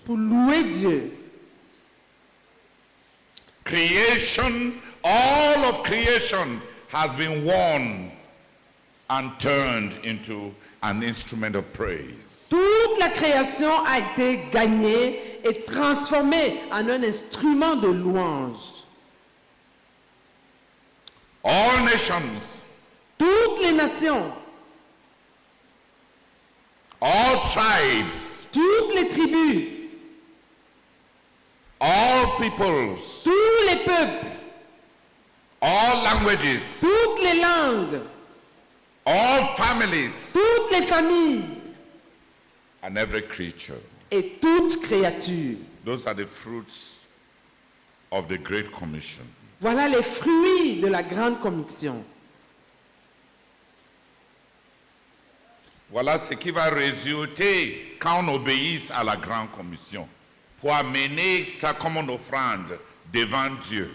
pour louer Dieu. Creation, all of creation has been won and turned into an instrument of praise. Toute la création a été gagnée et transformée en un instrument de louange. All nations, Toutes les nations, all tribes, toutes les tribus, all peoples, tous les peuples, all languages, toutes les langues, all families, toutes les familles and every creature. et toute créature. Those are the fruits of the Great Commission. Voilà les fruits de la grande commission. Voilà ce qui va résulter quand on obéisse à la grande commission pour amener ça comme une offrande devant Dieu.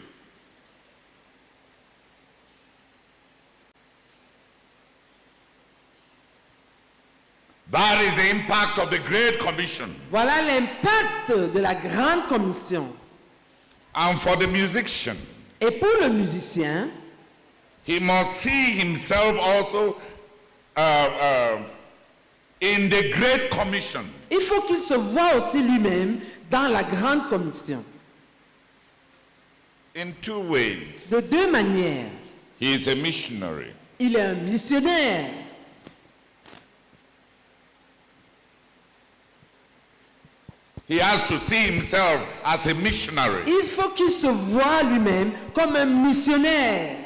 That is the impact of the Great Commission. Voilà l'impact de la grande commission. And for the musician, Et pour le musicien, he must see himself also in the Great Commission. il faut qu'il se voie aussi lui-même dans la grande commission. In two ways. De deux manières. He is a missionary. Il est un missionnaire. He has to see himself as a missionary. Il faut qu'il se voie lui-même comme un missionnaire.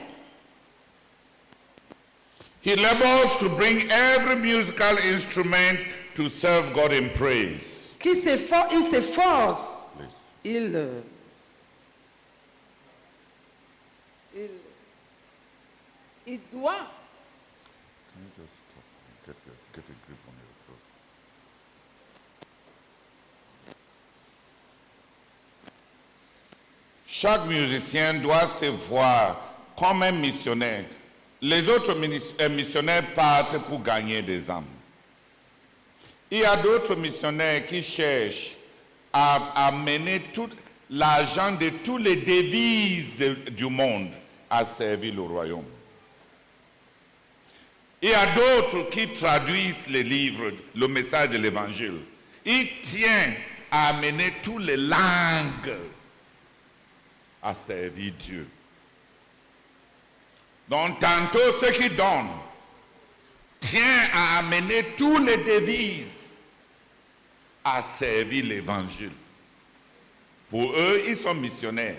He labors to bring every musical instrument to serve God in praise. Il s'efforce. Il doit. Can you just stop and get a grip on yourself? Chaque musicien doit se voir comme un missionnaire. Les autres missionnaires partent pour gagner des âmes. Il y a d'autres missionnaires qui cherchent à mener tout l'argent de toutes les devises du monde à servir le royaume. Il y a d'autres qui traduisent les livres, le message de l'évangile. Il tient à amener toutes les langues à servir Dieu. Donc tantôt ceux qui donnent tiennent à amener toutes les devises à servir l'évangile. Pour eux, ils sont missionnaires.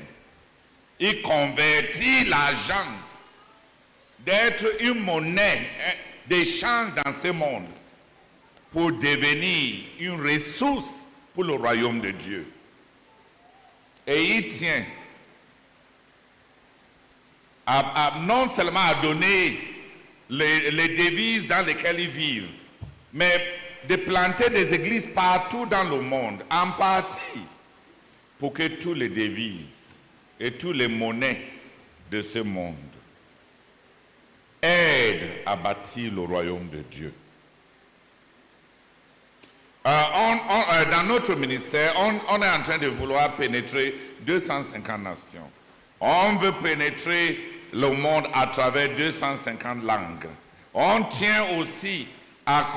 Ils convertissent l'argent d'être une monnaie d'échange dans ce monde pour devenir une ressource pour le royaume de Dieu. Et il tient non seulement à donner les devises dans lesquelles ils vivent, mais de planter des églises partout dans le monde, en partie, pour que toutes les devises et toutes les monnaies de ce monde aident à bâtir le royaume de Dieu. Dans notre ministère, on est en train de vouloir pénétrer 250 nations. On veut pénétrer le monde à travers 250 langues. On tient aussi à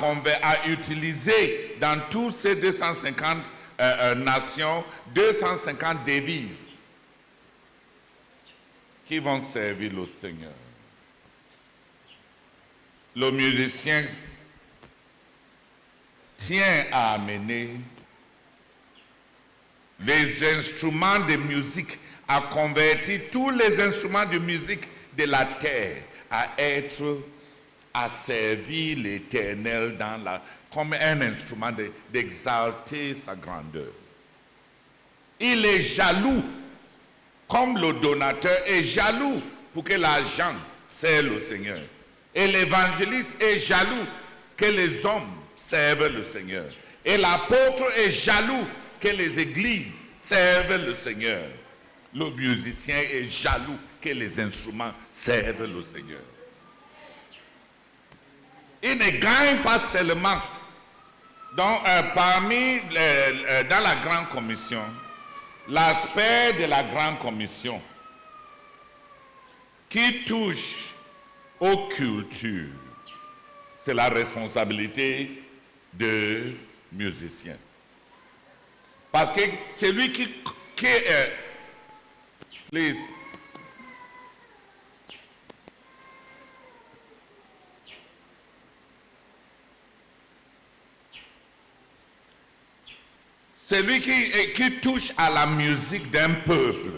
utiliser dans toutes ces 250 nations 250 devises qui vont servir le Seigneur. Le musicien tient à amener les instruments de musique, à convertir tous les instruments de musique de la terre à servir l'Éternel comme un instrument d'exalter sa grandeur. Il est jaloux, comme le donateur est jaloux pour que l'argent serve le Seigneur. Et l'évangéliste est jaloux que les hommes servent le Seigneur. Et l'apôtre est jaloux que les églises servent le Seigneur. Le musicien est jaloux que les instruments servent le Seigneur. Il ne gagne pas seulement Donc, dans la Grande Commission, l'aspect de la Grande Commission qui touche aux cultures, c'est la responsabilité de musicien. Parce que c'est lui qui please. Celui qui touche à la musique d'un peuple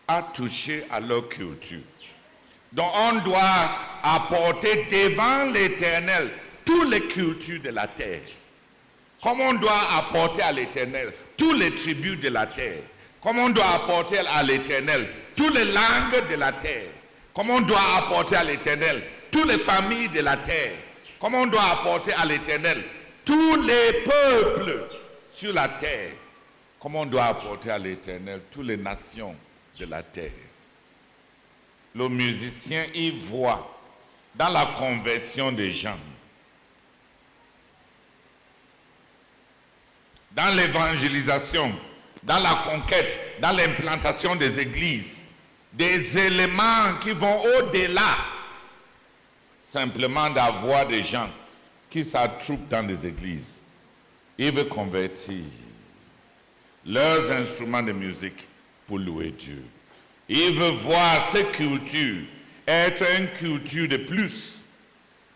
a touché à leur culture. Donc on doit apporter devant l'Éternel toutes les cultures de la terre. Comme on doit apporter à l'Éternel toutes les tribus de la terre. Comme on doit apporter à l'Éternel toutes les langues de la terre. Comme on doit apporter à l'Éternel toutes les familles de la terre. Comme on doit apporter à l'Éternel tous les peuples sur la terre. Comme on doit apporter à l'Éternel toutes les nations de la terre. Le musicien y voit dans la conversion des gens, dans l'évangélisation, dans la conquête, dans l'implantation des églises, des éléments qui vont au-delà simplement d'avoir des gens qui s'attroupent dans des églises. Il veut convertir leurs instruments de musique pour louer Dieu. Il veut voir cette culture être une culture de plus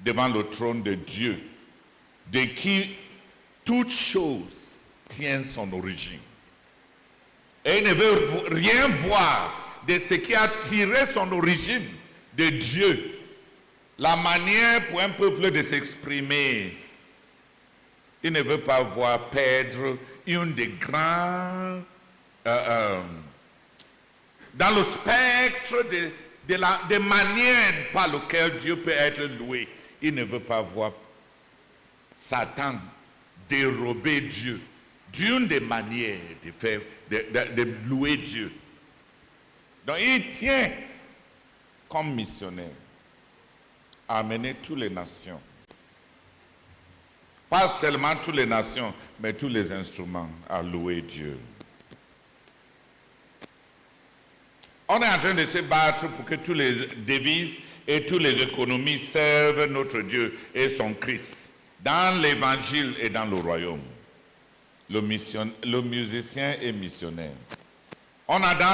devant le trône de Dieu, de qui toute chose tient son origine. Et il ne veut rien voir de ce qui a tiré son origine de Dieu. La manière pour un peuple de s'exprimer. Il ne veut pas voir perdre une des grands... dans le spectre des manières par lesquelles Dieu peut être loué. Il ne veut pas voir Satan dérober Dieu d'une des manières de louer Dieu. Donc il tient comme missionnaire à amener toutes les nations. Pas seulement toutes les nations, mais tous les instruments à louer Dieu. On est en train de se battre pour que tous les devises et toutes les économies servent notre Dieu et son Christ dans l'évangile et dans le royaume. Le musicien est missionnaire. On a dans